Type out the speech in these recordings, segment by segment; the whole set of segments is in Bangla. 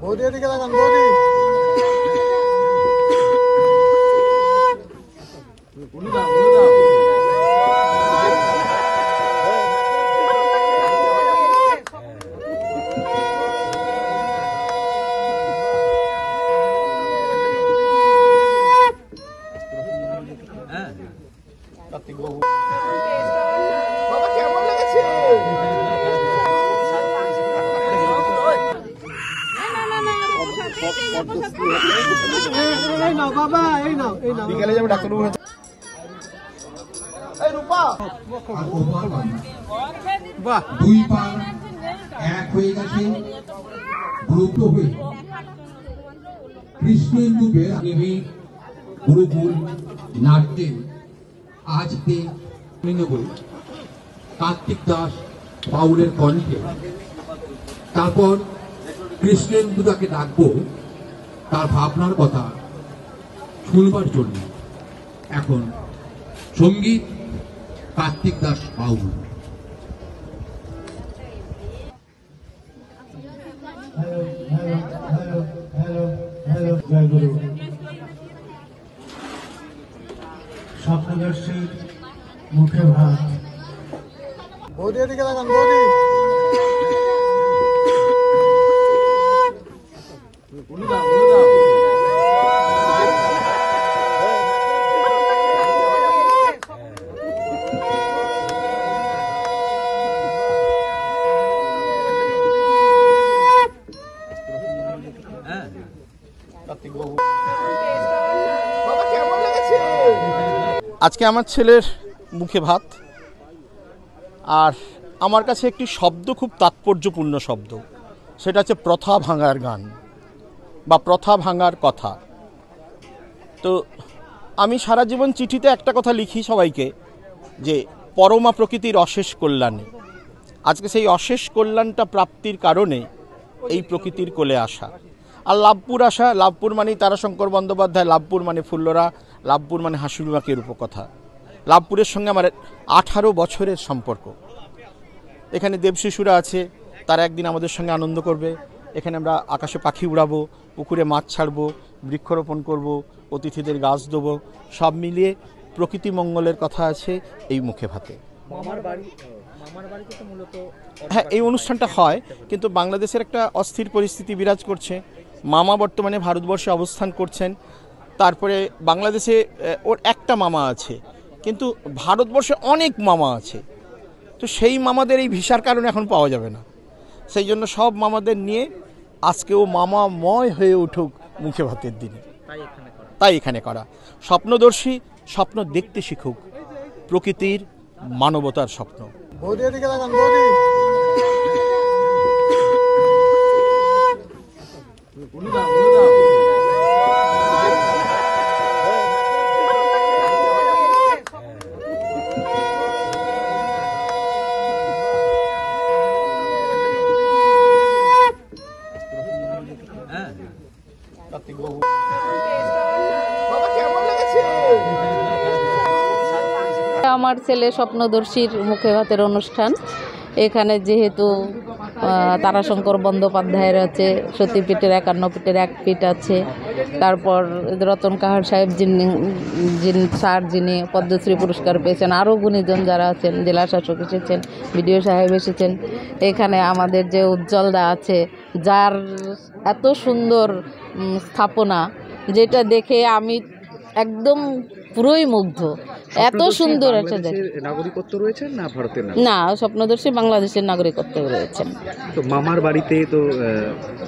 বৌদি এদিকে লাগান বৌদি। কার্তিক বাবু বাবা কেমন লেগেছে? এই নাও বাবা, এই নাও এই নাও, বিকেলে যাবে ডাক্তারবাবু। এই রূপা বাহ, দুই পা এক হয়ে গেছে, দ্রুত হয়ে কৃষ্ণেন্দু বেরাদেবী গুরুকুল নাট্যে আজকে কার্তিক দাস পাউলের কণ্ঠে। তারপর কৃষ্ণেন্দুদাকে ডাকবো তার ভাবনার কথা শুনবার জন্য। এখন সঙ্গীত কার্তিক দাস পাউল। স্বপ্নদর্শীর মুখে ভাত। বৌদি এদিকে লাগান বৌদি। কার্তিক বাবু বাবা কেমন লেগেছে? আজকে আমার ছেলের মুখে ভাত, আর আমার কাছে একটি শব্দ খুব তাৎপর্যপূর্ণ শব্দ, সেটা হচ্ছে প্রথা ভাঙার গান বা প্রথা ভাঙার কথা। তো আমি সারা জীবন চিঠিতে একটা কথা লিখি সবাইকে, যে পরমা প্রকৃতির অশেষ কল্যাণে। আজকে সেই অশেষ কল্যাণটা প্রাপ্তির কারণে এই প্রকৃতির কোলে আসা আর লাভপুর আসা। লাভপুর মানেই তারাশঙ্কর বন্দ্যোপাধ্যায়, লাভপুর মানে ফুল্লরা, লাভপুর মানে হাসিমাকের উপকথা। লাভপুরের সঙ্গে আমার 18 বছরের সম্পর্ক। এখানে দেবশিশুরা আছে, তারা একদিন আমাদের সঙ্গে আনন্দ করবে। এখানে আমরা আকাশে পাখি উড়াবো, পুকুরে মাছ ছাড়বো, বৃক্ষরোপণ করব, অতিথিদের গাছ দেবো, সব মিলিয়ে প্রকৃতি মঙ্গলের কথা আছে এই মুখে ভাতে। হ্যাঁ, এই অনুষ্ঠানটা হয়, কিন্তু বাংলাদেশের একটা অস্থির পরিস্থিতি বিরাজ করছে। মামা বর্তমানে ভারতবর্ষে অবস্থান করছেন। তারপরে বাংলাদেশে ওর একটা মামা আছে, কিন্তু ভারতবর্ষে অনেক মামা আছে। তো সেই মামাদের এই ভিসার কারণে এখন পাওয়া যাবে না। সেই জন্য সব মামাদের নিয়ে আজকেও মামাময় হয়ে উঠুক মুখে ভাতের দিনে, তাই এখানে করা। স্বপ্নদর্শী স্বপ্ন দেখতে শিখুক, প্রকৃতির মানবতার স্বপ্ন। বৌদি এদিকে লাগান বৌদি। কার্তিক বাবু বাবা কেমন লেগেছে? আমার ছেলে স্বপ্নদর্শীর মুখে ভাতের অনুষ্ঠান। এখানে যেহেতু তারাশঙ্কর বন্দ্যোপাধ্যায়ের আছে, সতীপীঠের 51 পীঠের 1 পীঠ আছে, তারপর রতন কাহার সাহেব যিনি পদ্মশ্রী পুরস্কার পেয়েছেন, আরও গুণীজন যারা আছেন, জেলা শাসক এসেছেন, বিডিও সাহেব এসেছেন। এখানে আমাদের যে উজ্জ্বলদা আছে, যার এত সুন্দর স্থাপনা, যেটা দেখে আমি একদম পুরোই মুগ্ধ। এত সুন্দর একটা নাগরিকত্ব রয়েছে না ভারতের? না, স্বপ্নদর্শী বাংলাদেশের নাগরিকত্ব রয়েছেন। তো মামার বাড়িতে তো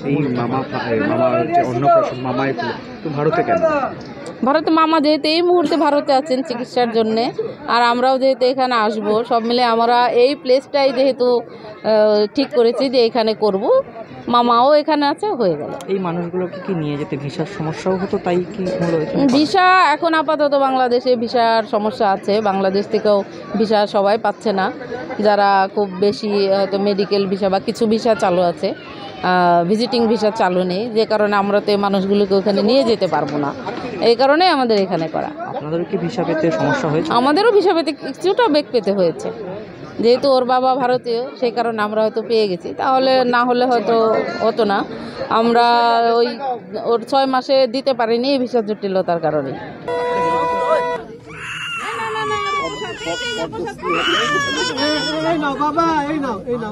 এই মামা অন্নপ্রাশন মামায় তো ভারতে কেন? ভারতে মামা যেহেতু এই মুহূর্তে ভারতে আছেন চিকিৎসার জন্যে, আর আমরাও যেহেতু এখানে আসব, সব মিলে আমরা এই প্লেসটাই যেহেতু ঠিক করেছি যে এখানে করব, মামাও এখানে আছে, হয়ে গেল। এই মানুষগুলোকে কি নিয়ে যেতে ভিসার সমস্যাও হতো, তাই কি ভিসা এখন আপাতত বাংলাদেশে ভিসার সমস্যা আছে। বাংলাদেশ থেকেও ভিসা সবাই পাচ্ছে না, যারা খুব বেশি হয়তো মেডিকেল ভিসা বা কিছু ভিসা চালু আছে, ভিজিটিং ভিসা চালু নেই, যে কারণে আমরা তো এই মানুষগুলোকে ওখানে নিয়ে যেতে পারবো না। এই কারণে আমাদের এখানে করা। আপনাদের কি ভিসা পেতে সমস্যা হয়েছে? আমাদেরও ভিসা পেতে কিছুটা বেগ পেতে হয়েছে। যেহেতু ওর বাবা ভারতীয় সেই কারণে আমরা হয়তো পেয়ে গেছি, তাহলে না হলে হয়তো হতো না। আমরা ওই ওর 6 মাসে দিতে পারিনি এই ভিসা জটিলতার কারণে।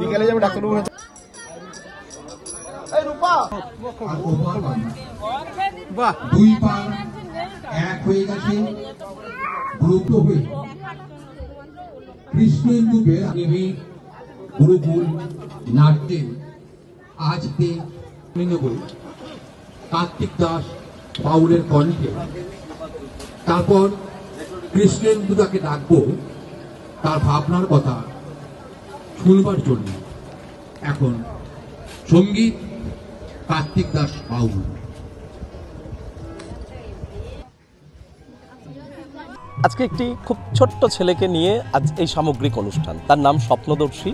বিকেলে যাবে ডাক্তারবাবু। দুই পা এক হয়ে গেছে দ্রুত হয়ে কৃষ্ণেন্দু বেরা দেবী গুরুকুল নাট্যে আজকে কার্তিক দাস পাউলের কণ্ঠে। তারপর কৃষ্ণেন্দু তাকে ডাকবো তার ভাবনার কথা শুনবার জন্য। এখন সঙ্গীত কার্তিক দাস পাউল। আজকে একটি খুব ছোট্ট ছেলেকে নিয়ে আজ এই সামগ্রিক অনুষ্ঠান। তার নাম স্বপ্নদর্শী।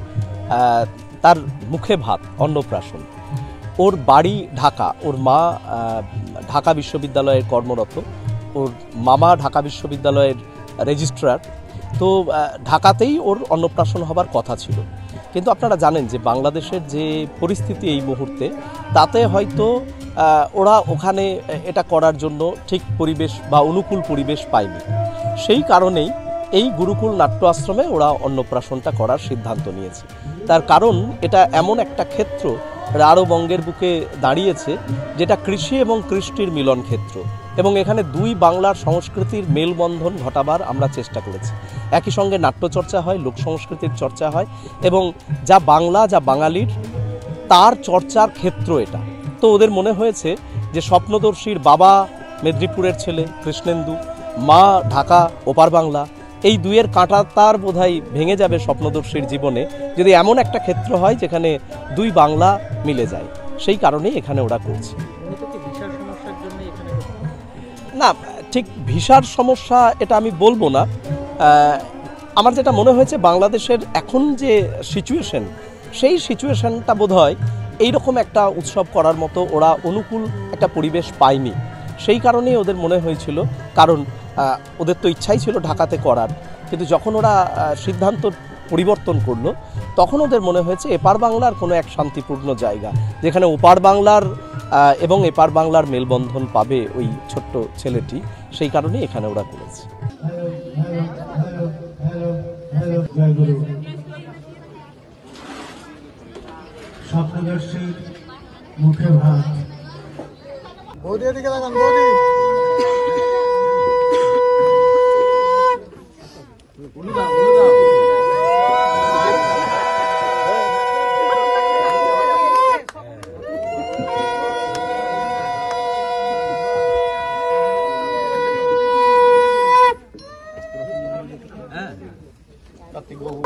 তার মুখে ভাত, অন্নপ্রাশন। ওর বাড়ি ঢাকা, ওর মা ঢাকা বিশ্ববিদ্যালয়ে কর্মরত, ওর মামা ঢাকা বিশ্ববিদ্যালয়ের রেজিস্ট্রার। তো ঢাকাতেই ওর অন্নপ্রাশন হবার কথা ছিল, কিন্তু আপনারা জানেন যে বাংলাদেশের যে পরিস্থিতি এই মুহূর্তে, তাতে হয়তো ওরা ওখানে এটা করার জন্য ঠিক পরিবেশ বা অনুকূল পরিবেশ পায়নি। সেই কারণেই এই গুরুকুল নাট্য আশ্রমে ওরা অন্নপ্রাশনটা করার সিদ্ধান্ত নিয়েছে। তার কারণ এটা এমন একটা ক্ষেত্র রাঢ়বঙ্গের বুকে দাঁড়িয়েছে যেটা কৃষি এবং কৃষ্টির মিলন ক্ষেত্র, এবং এখানে দুই বাংলার সংস্কৃতির মেলবন্ধন ঘটাবার আমরা চেষ্টা করেছি। একই সঙ্গে নাট্যচর্চা হয়, লোক সংস্কৃতির চর্চা হয়, এবং যা বাংলা, যা বাঙালির, তার চর্চার ক্ষেত্র এটা। তো ওদের মনে হয়েছে যে স্বপ্নদর্শীর বাবা মেদিনীপুরের ছেলে কৃষ্ণেন্দু, মা ঢাকা ওপার বাংলা, এই দুইয়ের কাঁটা তার বোধহয় ভেঙে যাবে স্বপ্নদর্শীর জীবনে যদি এমন একটা ক্ষেত্র হয় যেখানে দুই বাংলা মিলে যায়। সেই কারণেই এখানে ওরা করছে। না, ঠিক ভিসার সমস্যা এটা আমি বলবো না। আমার যেটা মনে হয়েছে বাংলাদেশের এখন যে সিচুয়েশন, সেই সিচুয়েশনটা বোধহয় এইরকম একটা উৎসব করার মতো ওরা অনুকূল একটা পরিবেশ পায়নি। সেই কারণেই ওদের মনে হয়েছিল, কারণ ওদের তো ইচ্ছাই ছিল ঢাকাতে করার, কিন্তু যখন ওরা সিদ্ধান্ত পরিবর্তন করলো তখন ওদের মনে হয়েছে এপার বাংলার কোনো এক শান্তিপূর্ণ জায়গা যেখানে ওপার বাংলার এবং এপার বাংলার মেলবন্ধন পাবে ওই ছোট্ট ছেলেটি। সেই কারণেই এখানে ওরা করেছে। স্বপ্নদর্শীর মুখে ভাত। বৌদি এদিকে লাগান, বৌদি। কার্তিক বাবু।